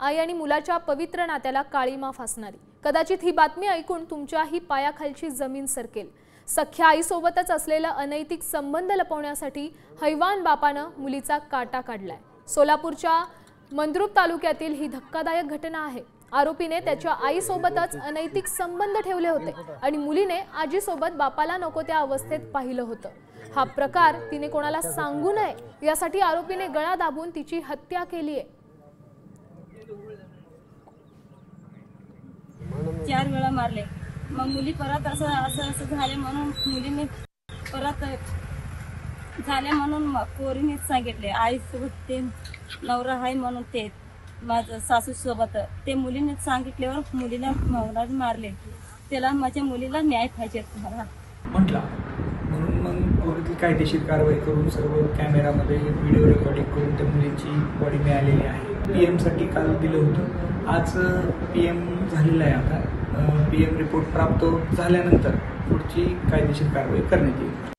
आई आणि मुलाच्या पवित्र नात्याला काळीमा फासणारी। कदाचित ही बातमी ऐकून तुमच्याही पायाखालची जमीन सरकेल। सख्या आईसोबतच असलेला अनैतिक संबंध लपवण्यासाठी हैवान बापानं मुलीचा काटा काढलाय। सोलापूरच्या मंद्रुप तालुक्यातील ही धक्कादायक घटना आहे। आरोपीने त्याच्या आईसोबतच अनैतिक संबंध ठेवले होते आणि मुलीने आजीसोबत बापाला नको त्या अवस्थेत पाहिलं होतं। हा प्रकार तिने कोणाला सांगू नये यासाठी आरोपीने गळा दाबून तिची हत्या केली आहे। 4 वेळा मारले। मग मुली परत असं झाले म्हणून मुलीने परत झाले म्हणून पोरीनेच सांगितले। आईसोबत ते नवरा आहे म्हणून ते माझ्या सासू सोबत ते मुलीने सांगितल्यावर मुलीला नवराने मारले। त्याला माझ्या मुलीला न्याय पाहिजे म्हटला म्हणून मग पोलीस कायदेशीर कारवाई करून सर्व कॅमेरामध्ये व्हिडिओ रेकॉर्डिंग करून त्या मुलीची बॉडी मिळालेली आहे। PM साठी काल दिलं होतं, आज PM झालेलं आहे। आता PM रिपोर्ट प्राप्त झाल्यानंतर पुढची कायदेशीर कारवाई करण्यात येईल।